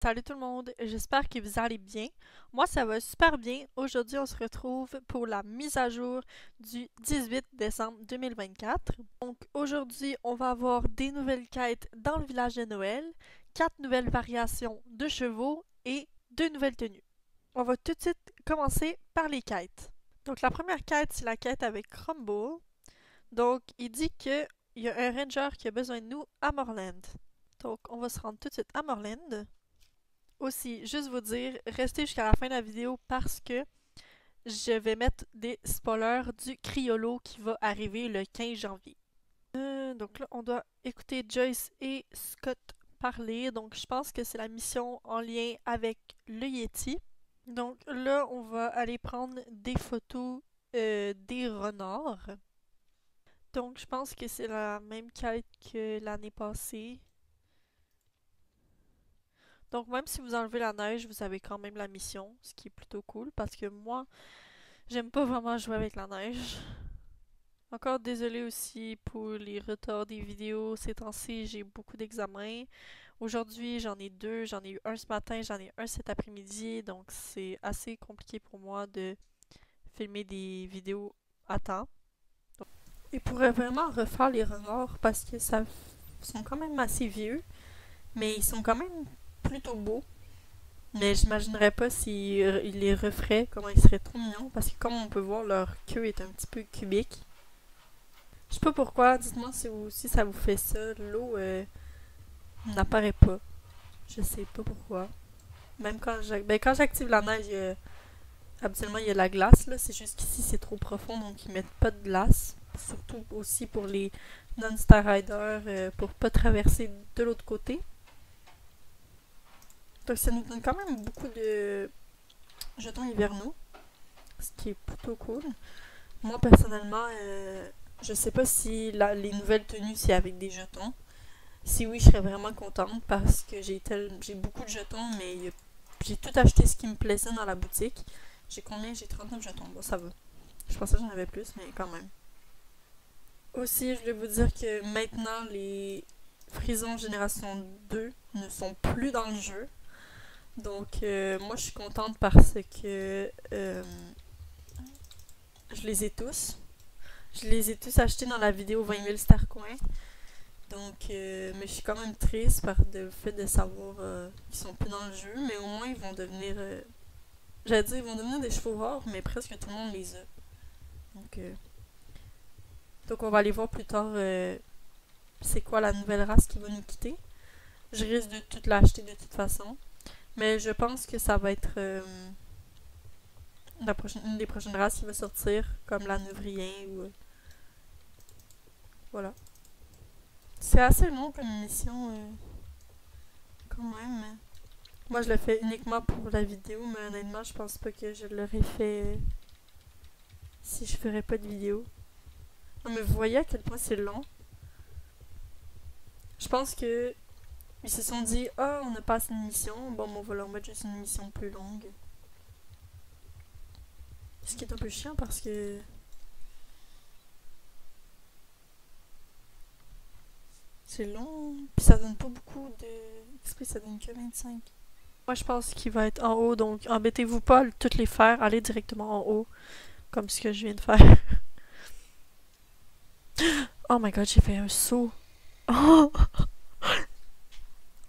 Salut tout le monde, j'espère que vous allez bien. Moi, ça va super bien. Aujourd'hui, on se retrouve pour la mise à jour du 18 décembre 2024. Donc, aujourd'hui, on va avoir des nouvelles quêtes dans le village de Noël, 4 nouvelles variations de chevaux et 2 nouvelles tenues. On va tout de suite commencer par les quêtes. Donc, la première quête, c'est la quête avec Crumble. Donc, il dit qu'il y a un ranger qui a besoin de nous à Morland. Donc, on va se rendre tout de suite à Morland. Aussi, juste vous dire, restez jusqu'à la fin de la vidéo parce que je vais mettre des spoilers du Criollo qui va arriver le 15 janvier. Donc là, on doit écouter Joyce et Scott parler. Donc je pense que c'est la mission en lien avec le Yeti. Donc là, on va aller prendre des photos des renards. Donc je pense que c'est la même quête que l'année passée. Donc même si vous enlevez la neige, vous avez quand même la mission, ce qui est plutôt cool parce que moi, j'aime pas vraiment jouer avec la neige. Encore désolé aussi pour les retards des vidéos. Ces temps-ci, j'ai beaucoup d'examens. Aujourd'hui, j'en ai deux. J'en ai eu un ce matin, j'en ai un cet après-midi. Donc c'est assez compliqué pour moi de filmer des vidéos à temps. Ils pourraient vraiment refaire les renards parce que ça sont quand même assez vieux, mais ils sont quand même plutôt beaux. Mais j'imaginerais pas s'ils les referaient, comment ils seraient trop mignons, parce que comme on peut voir, leur queue est un petit peu cubique. Je sais pas pourquoi, dites-moi si ça vous fait ça, l'eau n'apparaît pas. Je sais pas pourquoi. Même quand j'active la neige, habituellement il y a la glace, là, c'est juste qu'ici c'est trop profond, donc ils mettent pas de glace. Surtout aussi pour les non-star riders, pour pas traverser de l'autre côté. Donc ça nous donne quand même beaucoup de jetons hivernaux, ce qui est plutôt cool. Moi, personnellement, je sais pas si les nouvelles tenues, c'est avec des jetons. Si oui, je serais vraiment contente parce que j'ai beaucoup de jetons, mais j'ai tout acheté ce qui me plaisait dans la boutique. J'ai combien? J'ai 39 jetons. Bon, ça va. Je pensais que j'en avais plus, mais quand même. Aussi, je voulais vous dire que maintenant, les Frisons Génération 2 ne sont plus dans le jeu. Donc, moi, je suis contente parce que je les ai tous. Je les ai tous achetés dans la vidéo 20 000 Starcoins. Donc, mais je suis quand même triste par le fait de savoir qu'ils sont plus dans le jeu. Mais au moins, ils vont devenir. J'allais dire, ils vont devenir des chevaux rares, mais presque tout le monde les a. Donc, donc on va aller voir plus tard c'est quoi la nouvelle race qui va nous quitter. Je risque de tout l'acheter de toute façon. Mais je pense que ça va être une des prochaines races qui va sortir, comme la Neuvrien ou. Voilà. C'est assez long comme mission, quand même. Moi, je le fais uniquement pour la vidéo, mais honnêtement, je pense pas que je l'aurais fait si je ferais pas de vidéo. Non, mais vous voyez à quel point c'est long. Je pense que ils se sont dit, ah, on a pas assez de mission, bon, on va leur mettre juste une mission plus longue. Ce qui est un peu chiant parce que c'est long, puis ça donne pas beaucoup de XP, ça donne que 25. Moi, je pense qu'il va être en haut, donc embêtez-vous pas à toutes les faire, allez directement en haut, comme ce que je viens de faire. Oh my god, j'ai fait un saut. Oh!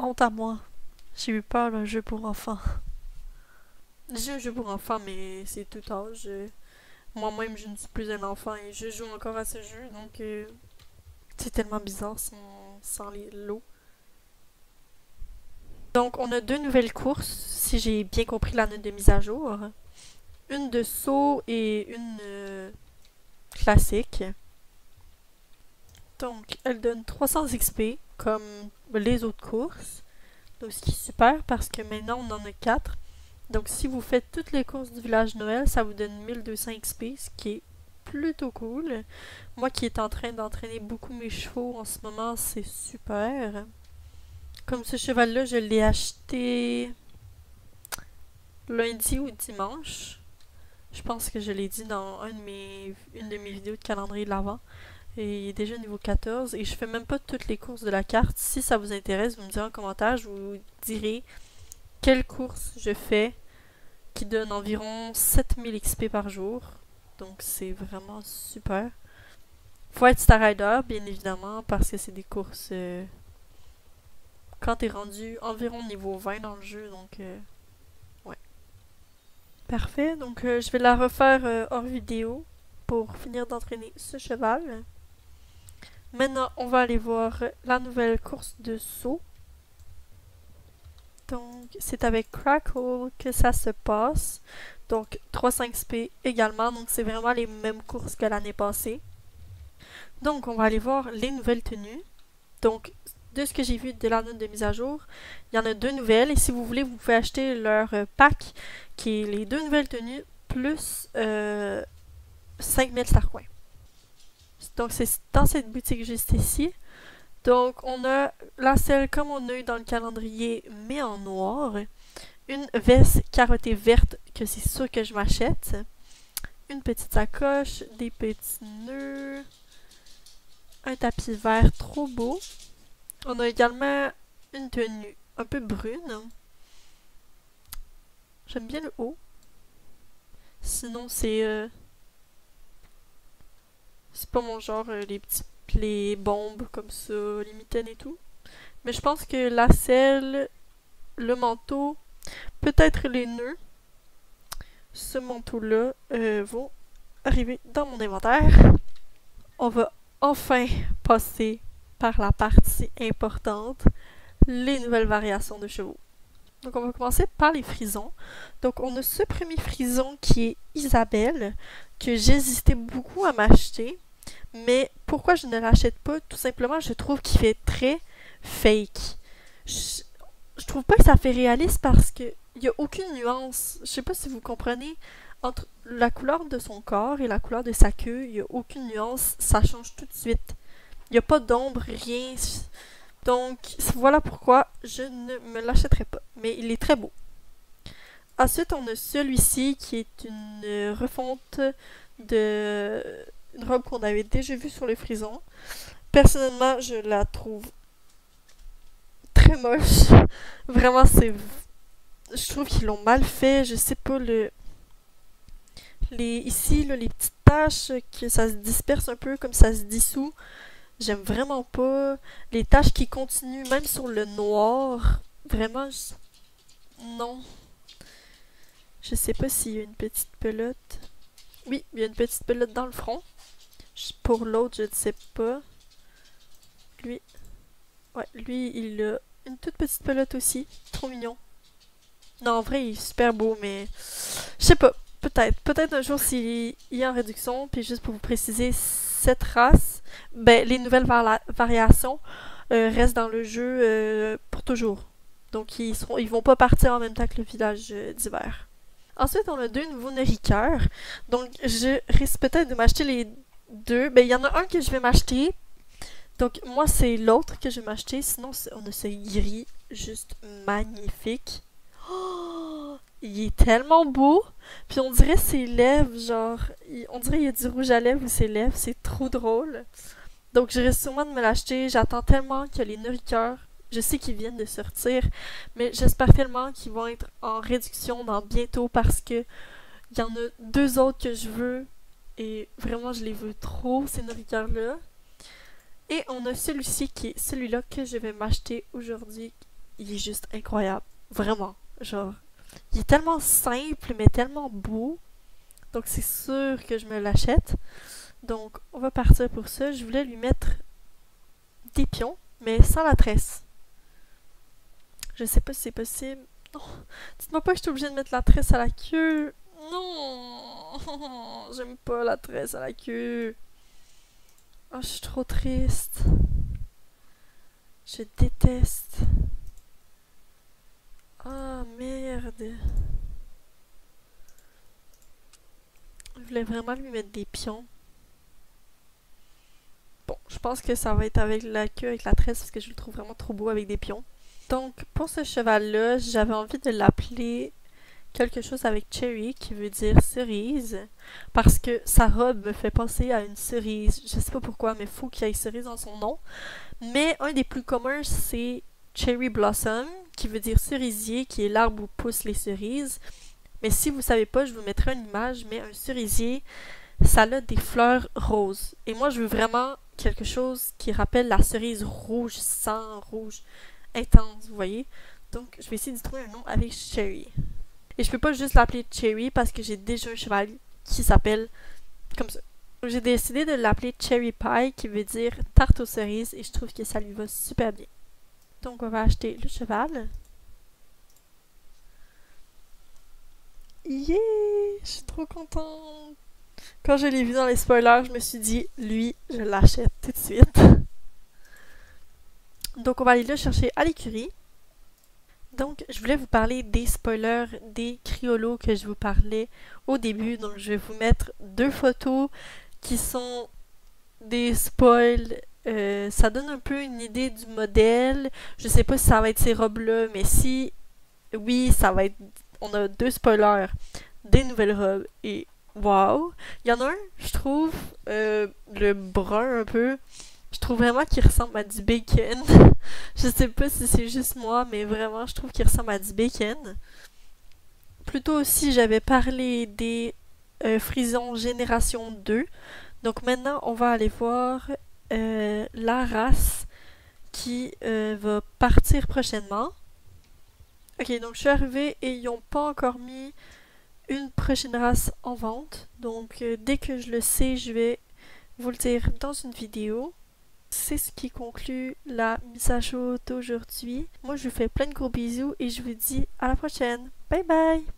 Honte à moi. J'ai eu peur d'un jeu pour enfants. J'ai un jeu pour enfants, mais c'est tout âge. Moi-même, je ne suis plus un enfant et je joue encore à ce jeu, donc c'est tellement bizarre sans l'eau. Donc, on a deux nouvelles courses, si j'ai bien compris la note de mise à jour. Une de saut et une classique. Donc, elle donne 300 XP, comme les autres courses. Donc, ce qui est super parce que maintenant, on en a 4. Donc, si vous faites toutes les courses du village Noël, ça vous donne 1200 XP, ce qui est plutôt cool. Moi qui est en train d'entraîner beaucoup mes chevaux en ce moment, c'est super. Comme ce cheval-là, je l'ai acheté lundi ou dimanche. Je pense que je l'ai dit dans une de mes vidéos de calendrier de l'Avent. Et il est déjà niveau 14. Et je fais même pas toutes les courses de la carte. Si ça vous intéresse, vous me direz en commentaire. Je vous dirai quelle course je fais qui donne environ 7000 XP par jour. Donc c'est vraiment super. Faut être Star Rider, bien évidemment, parce que c'est des courses quand t'es rendu environ niveau 20 dans le jeu, donc ouais. Parfait, donc je vais la refaire hors vidéo pour finir d'entraîner ce cheval. Maintenant, on va aller voir la nouvelle course de saut. Donc, c'est avec Crackle que ça se passe. Donc, 300 XP également. Donc, c'est vraiment les mêmes courses que l'année passée. Donc, on va aller voir les nouvelles tenues. Donc, de ce que j'ai vu de la note de mise à jour, il y en a 2 nouvelles. Et si vous voulez, vous pouvez acheter leur pack, qui est les 2 nouvelles tenues, plus 5000 star coins. Donc, c'est dans cette boutique juste ici. Donc, on a la selle comme on a eu dans le calendrier, mais en noir. Une veste carottée verte, que c'est sûr que je m'achète. Une petite sacoche, des petits nœuds. Un tapis vert trop beau. On a également une tenue un peu brune. J'aime bien le haut. Sinon, c'est pas mon genre, les bombes comme ça, les mitaines et tout. Mais je pense que la selle, le manteau, peut-être les nœuds, ce manteau-là vont arriver dans mon inventaire. On va enfin passer par la partie importante, les nouvelles variations de chevaux. Donc on va commencer par les frisons. Donc on a ce premier frison qui est Isabelle, que j'hésitais beaucoup à m'acheter. Mais pourquoi je ne l'achète pas? Tout simplement, je trouve qu'il fait très fake. Je trouve pas que ça fait réaliste parce que il y a aucune nuance. Je sais pas si vous comprenez. Entre la couleur de son corps et la couleur de sa queue, il y a aucune nuance. Ça change tout de suite. Il n'y a pas d'ombre, rien. Donc, voilà pourquoi je ne me l'achèterai pas. Mais il est très beau. Ensuite, on a celui-ci qui est une refonte de une robe qu'on avait déjà vue sur le frison. Personnellement, je la trouve très moche. Vraiment, je trouve qu'ils l'ont mal fait. Je sais pas, ici, là, les petites taches, que ça se disperse un peu, comme ça se dissout. J'aime vraiment pas. Les taches qui continuent, même sur le noir. Vraiment, non. Je sais pas s'il y a une petite pelote. Oui, il y a une petite pelote dans le front. Pour l'autre, je ne sais pas. Lui. Ouais, lui, il a une toute petite pelote aussi. Trop mignon. Non, en vrai, il est super beau, mais... Je sais pas. Peut-être. Peut-être un jour s'il est en réduction. Puis juste pour vous préciser, cette race, ben, les nouvelles variations restent dans le jeu pour toujours. Donc, ils vont pas partir en même temps que le village d'hiver. Ensuite, on a 2 nouveaux nourriqueurs. Donc, je risque peut-être de m'acheter les 2. Ben, il y en a un que je vais m'acheter. Donc, moi, c'est l'autre que je vais m'acheter. Sinon, on a ce gris juste magnifique. Oh, il est tellement beau. Puis, on dirait ses lèvres, genre... On dirait qu'il y a du rouge à lèvres ou ses lèvres. C'est trop drôle. Donc, je risque sûrement de me l'acheter. J'attends tellement que les nourriqueurs... Je sais qu'ils viennent de sortir, mais j'espère tellement qu'ils vont être en réduction dans bientôt parce que il y en a 2 autres que je veux et vraiment je les veux trop, ces nourriqueurs-là. Et on a celui-ci qui est celui-là que je vais m'acheter aujourd'hui. Il est juste incroyable, vraiment. Genre, il est tellement simple mais tellement beau. Donc c'est sûr que je me l'achète. Donc on va partir pour ça. Je voulais lui mettre des pions, mais sans la tresse. Je sais pas si c'est possible. Non. Dites-moi pas que je suis obligée de mettre la tresse à la queue. Non. J'aime pas la tresse à la queue. Oh, je suis trop triste. Je déteste. Ah, merde. Je voulais vraiment lui mettre des pions. Bon, je pense que ça va être avec la queue, avec la tresse, parce que je le trouve vraiment trop beau avec des pions. Donc, pour ce cheval-là, j'avais envie de l'appeler quelque chose avec cherry, qui veut dire cerise, parce que sa robe me fait penser à une cerise. Je sais pas pourquoi, mais il faut qu'il y ait cerise dans son nom. Mais un des plus communs, c'est Cherry Blossom, qui veut dire cerisier, qui est l'arbre où poussent les cerises. Mais si vous savez pas, je vous mettrai une image, mais un cerisier, ça a des fleurs roses. Et moi, je veux vraiment quelque chose qui rappelle la cerise rouge, sang rouge, intense, vous voyez. Donc, je vais essayer de trouver un nom avec Cherry. Et je peux pas juste l'appeler Cherry parce que j'ai déjà un cheval qui s'appelle comme ça. Donc, j'ai décidé de l'appeler Cherry Pie, qui veut dire tarte aux cerises, et je trouve que ça lui va super bien. Donc, on va acheter le cheval. Yeah! Je suis trop contente! Quand je l'ai vu dans les spoilers, je me suis dit, lui, je l'achète tout de suite. Donc, on va aller le chercher à l'écurie. Donc, je voulais vous parler des spoilers des Criolos que je vous parlais au début. Donc, je vais vous mettre 2 photos qui sont des spoils. Ça donne un peu une idée du modèle. Je sais pas si ça va être ces robes-là, mais si oui, ça va être... On a 2 spoilers des nouvelles robes et wow! Il y en a un, je trouve, le brun un peu, je trouve vraiment qu'il ressemble à du bacon. Je sais pas si c'est juste moi, mais vraiment, je trouve qu'il ressemble à du bacon. Plutôt aussi, j'avais parlé des Frisons Génération 2. Donc maintenant, on va aller voir la race qui va partir prochainement. Ok, donc je suis arrivée et ils n'ont pas encore mis une prochaine race en vente. Donc dès que je le sais, je vais vous le dire dans une vidéo. C'est ce qui conclut la mise à jour d'aujourd'hui. Moi, je vous fais plein de gros bisous et je vous dis à la prochaine. Bye bye!